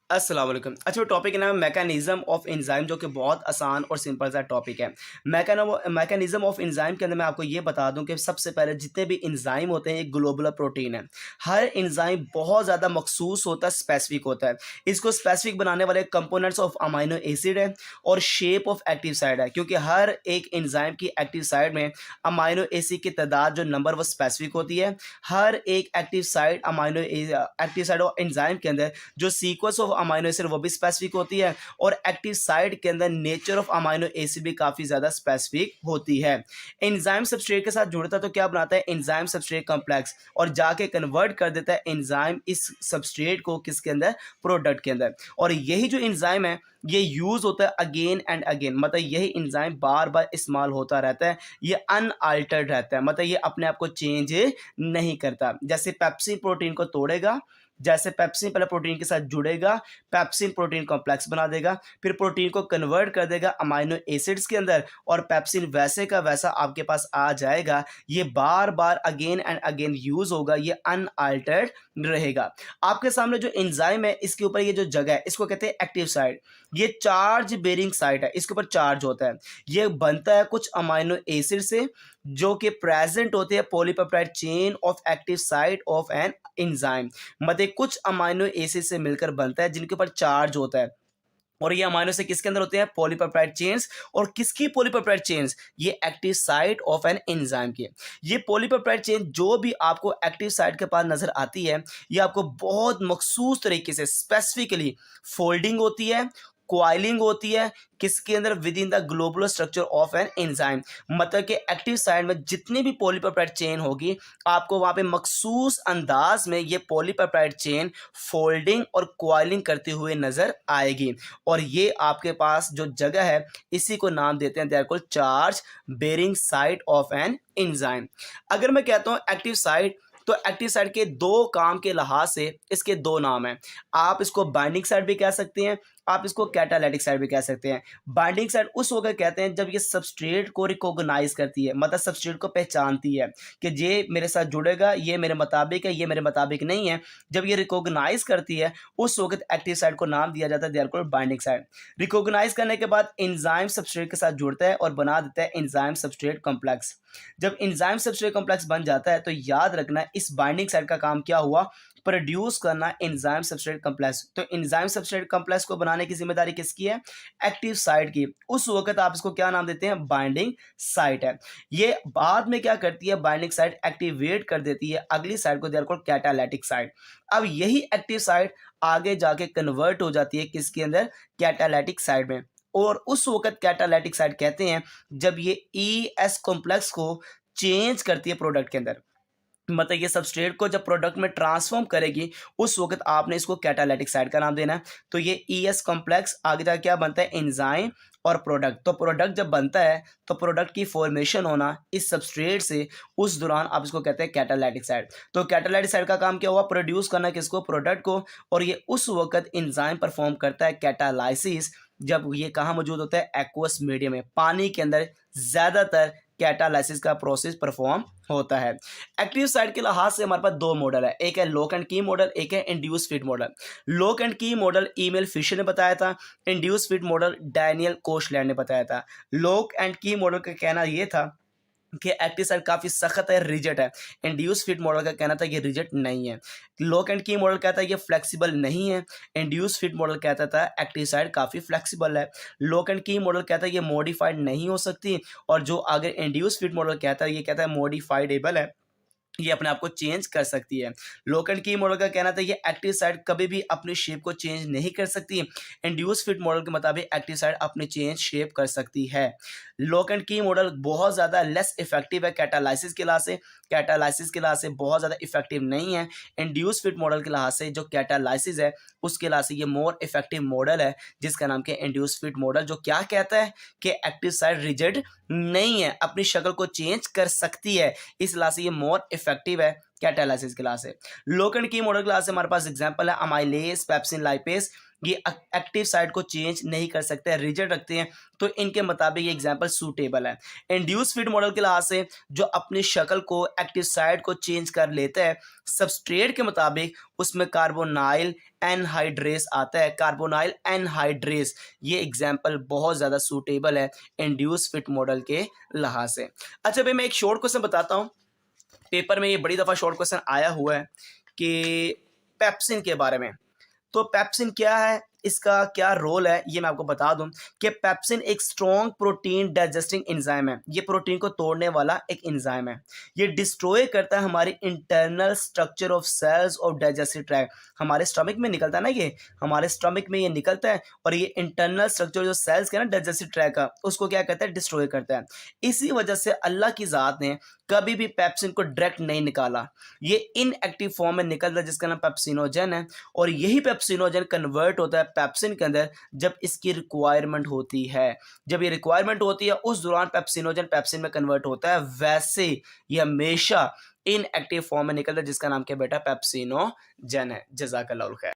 अस्सलाम वालेकुम। अच्छा, वो टॉपिक का नाम है मैकेनिज़्म ऑफ एंजाइम, जो कि बहुत आसान और सिंपल सा टॉपिक है। मैकेनिज़्म ऑफ एंजाइम के अंदर मैं आपको ये बता दूं कि सबसे पहले जितने भी एंजाइम होते हैं, एक ग्लोबुलर प्रोटीन है। हर एंजाइम बहुत ज़्यादा मखसूस होता है, स्पेसिफिक होता है। इसको स्पेसिफिक बनाने वाले कंपोनेंट्स ऑफ अमाइनो एसिड है और शेप ऑफ एक्टिव साइड है, क्योंकि हर एक एंजाइम की एक्टिव साइड में अमाइनो एसिड की तादाद जो नंबर वो स्पेसिफिक होती है। हर एक एक्टिव साइड और एंजाइम के अंदर जो सीक्वेंस ऑफ अमाइनो एसिड वो भी स्पेसिफिक होती है, और एक्टिव साइट के अंदर नेचर ऑफ अमाइनो एसिड भी काफ़ी ज़्यादा स्पेसिफिक होती है। एंजाइम सबस्ट्रेट के साथ जुड़ता है तो क्या बनाता है, एंजाइम सबस्ट्रेट कॉम्प्लेक्स, और जाके कन्वर्ट कर देता है एंजाइम इस सबस्ट्रेट को किसके अंदर, प्रोडक्ट के अंदर। और यही जो एंजाइम है ये यूज़ होता है अगेन एंड अगेन, मतलब यही एंजाइम बार बार इस्तेमाल होता रहता है। ये अनअल्टर्ड रहता है, मतलब ये अपने आप को चेंज नहीं करता। जैसे पेप्सिन प्रोटीन को तोड़ेगा, जैसे पेप्सिन पहले प्रोटीन के साथ जुड़ेगा, पेप्सिन प्रोटीन कॉम्प्लेक्स बना देगा, फिर प्रोटीन को कन्वर्ट कर देगा अमाइनो एसिड्स के अंदर, और पेप्सिन वैसे का वैसा आपके पास आ जाएगा। ये बार बार अगेन एंड अगेन यूज होगा, ये अनअल्टर्ड रहेगा। आपके सामने जो एंजाइम है इसके ऊपर ये जो जगह है इसको कहते हैं एक्टिव साइट। ये चार्ज बेरिंग साइट है, इसके ऊपर चार्ज होता है। ये बनता है कुछ अमाइनो एसिड से जो कि प्रेजेंट होते हैं polypeptide chain of active site of an enzyme. मतलब कुछ अमाइनो एसिड से मिलकर बनता है जिनके ऊपर चार्ज होता है, और ये अमाइनो से किसके अंदर होते हैं, पॉलीपेप्टाइड चेन्स। और किसकी पॉलीपेप्टाइड चेन्स, ये active site of an enzyme की। ये पॉलीपेप्टाइड चेन जो भी आपको एक्टिव साइट के पास नजर आती है, ये आपको बहुत मखसूस तरीके से स्पेसिफिकली फोल्डिंग होती है, क्वाइलिंग होती है, किसके अंदर, with in the globular structure of an enzyme. मतलब कि एक्टिव साइट में जितनी भी पॉलीपेप्टाइड चेन होगी, आपको वहां पे मखसूस अंदाज में ये पॉलीपेप्टाइड चेन फोल्डिंग और क्वाइलिंग करते हुए नजर आएगी। और ये आपके पास जो जगह है इसी को नाम देते हैं, they are called charge bearing site of an enzyme. अगर मैं कहता हूं एक्टिव साइट, तो एक्टिव साइट के दो काम के लिहाज से इसके दो नाम हैं। आप इसको बाइंडिंग साइट भी कह सकते हैं, आप इसको कैटालिटिक साइट भी कह सकते हैं। बाइंडिंग साइट उस वक्त कहते हैं जब ये सबस्ट्रेट को रिकॉग्नाइज करती है, मतलब सबस्ट्रेट को पहचानती है कि ये मेरे साथ जुड़ेगा, ये मेरे मुताबिक है, ये मेरे मुताबिक नहीं है। जब ये रिकॉग्नाइज करती है उस वक्त एक्टिव साइट को नाम दिया जाता है, they are called binding site. Recognize करने के बाद एंजाइम सबस्ट्रेट के साथ जुड़ता है और बना देता है एंजाइम सबस्ट्रेट कॉम्प्लेक्स। जब एंजाइम सबस्ट्रेट कॉम्प्लेक्स बन जाता है तो याद रखना इस बाइंडिंग साइट का काम क्या हुआ, प्रोड्यूस करना एंजाइम सबस्ट्रेट कॉम्प्लेक्स। तो एंजाइम सबस्ट्रेट कॉम्प्लेक्स को बनाने की जिम्मेदारी किसकी है, एक्टिव साइट की। उस वक्त आप इसको क्या नाम देते हैं, बाइंडिंग साइट है। ये बाद में क्या करती है, बाइंडिंग साइट एक्टिवेट कर देती है अगली साइट को, they are called catalytic site. अब यही एक्टिव साइट आगे जाके कन्वर्ट हो जाती है किसके अंदर, कैटालिटिक साइट में। और उस वक्त कैटालिटिक साइट कहते हैं जब ये ई एस कॉम्प्लेक्स को चेंज करती है प्रोडक्ट के अंदर। मतलब ये सबस्ट्रेट को जब प्रोडक्ट में ट्रांसफॉर्म करेगी उस वक्त आपने इसको कैटालिटिक साइट का नाम देना है। तो ये ई एस कॉम्प्लेक्स आगे जाके क्या बनता है, एंजाइम और प्रोडक्ट। तो प्रोडक्ट जब बनता है तो प्रोडक्ट की फॉर्मेशन होना इस सबस्ट्रेट से, उस दौरान आप इसको कहते हैं कैटालिटिक साइट। तो कैटालिटिक साइट का काम क्या हुआ, प्रोड्यूस करना किसको, प्रोडक्ट को। और ये उस वक्त एंजाइम परफॉर्म करता है कैटालाइसिस, जब ये कहाँ मौजूद होता है, एक्वस मीडियम में, पानी के अंदर ज़्यादातर कैटालाइसिस का प्रोसेस परफॉर्म होता है। एक्टिव साइट के लिहाज से हमारे पास दो मॉडल है, एक है लॉक एंड की मॉडल, एक है induce fit model. Lock and की मॉडल ईमेल फिशर ने बताया था, induce fit model Daniel Koshland ने बताया था। लॉक एंड की मॉडल का कहना यह था कि एक्टिव साइट काफ़ी सख्त है, रिजिड है। इंड्यूस फिट मॉडल का कहना था ये रिजिड नहीं है। लॉक एंड की मॉडल कहता है ये फ्लेक्सिबल नहीं है। इंड्यूस फिट मॉडल कहता था एक्टिव साइट काफ़ी फ्लेक्सिबल है। लॉक एंड की मॉडल कहता है ये मॉडिफाइड नहीं हो सकती, और जो अगर इंड्यूस फिट मॉडल कहता है ये कहता है मॉडिफाइडेबल है, ये अपने आप को चेंज कर सकती है। लॉक एंड की मॉडल का कहना था ये एक्टिव साइट कभी भी अपनी शेप को चेंज नहीं कर सकती। इंड्यूस फिट मॉडल के मुताबिक एक्टिव साइट अपनी चेंज शेप कर सकती है। लॉक एंड की मॉडल बहुत ज़्यादा लेस इफेक्टिव है कैटालाइसिस के लिहाज से, कैटालाइसिस के लिहाज से बहुत ज़्यादा इफेक्टिव नहीं है। इंड्यूस फिट मॉडल के लिहाज से जो कैटालाइसिस है उसके लिहाज से ये मोर इफेक्टिव मॉडल है, जिसका नाम क्या है, इंड्यूस फिट मॉडल, जो क्या कहता है कि एक्टिव साइट रिजिड नहीं है, अपनी शक्ल को चेंज कर सकती है। इस लिहाज से ये मोर इफेक्टिव है कैटालाइसिस क्लास है। लॉक एंड की मॉडल क्लास से हमारे पास एग्जांपल है अमाइलेज, पेप्सिन, लाइपेज। ये एक्टिव साइट को चेंज नहीं कर सकते, रिजिड रखते हैं, तो इनके मुताबिक ये एग्जाम्पल सूटेबल है। इंड्यूस फिट मॉडल के लिहाज से जो अपनी शक्ल को, एक्टिव साइट को चेंज कर लेता है, सबस्ट्रेट के मुताबिक उसमें कार्बोनाइल एनहाइड्रेस आता है, कार्बोनाइल एनहाइड्रेस, ये एग्जाम्पल बहुत ज़्यादा सूटेबल है इंड्यूस फिट मॉडल के लिहाज से। अच्छा भाई, मैं एक शॉर्ट क्वेश्चन बताता हूँ, पेपर में ये बड़ी दफ़ा शॉर्ट क्वेश्चन आया हुआ है कि पेप्सिन के बारे में। तो पेप्सिन क्या है, इसका क्या रोल है, ये मैं आपको बता दूं कि पेप्सिन एक स्ट्रॉन्ग प्रोटीन डाइजेस्टिंग एंजाइम है। ये प्रोटीन को तोड़ने वाला एक एंजाइम है। ये डिस्ट्रॉय करता है हमारी internal structure of cells of digestive tract. हमारे स्टमक में निकलता है ना, ये हमारे स्टमक में ये निकलता है, और ये इंटरनल स्ट्रक्चर जो सेल्स के ना डाइजेस्टिव ट्रैक्ट का, उसको क्या कहता है, डिस्ट्रॉय करता है। इसी वजह से अल्लाह की ज़ात ने कभी भी पेप्सिन को डायरेक्ट नहीं निकाला, ये इनएक्टिव फॉर्म में निकलता है जिसका नाम पेप्सिनोजन है, और यही पेप्सिनोजन कन्वर्ट होता है पेप्सिन के अंदर जब इसकी रिक्वायरमेंट होती है। जब ये रिक्वायरमेंट होती है उस दौरान पेप्सिनोजन पेप्सिन में कन्वर्ट होता है। वैसे ये हमेशा इनएक्टिव फॉर्म में निकलता है जिसका नाम क्या बेटा, पेप्सिनोजन है। जज़ाकल्लाह खैर।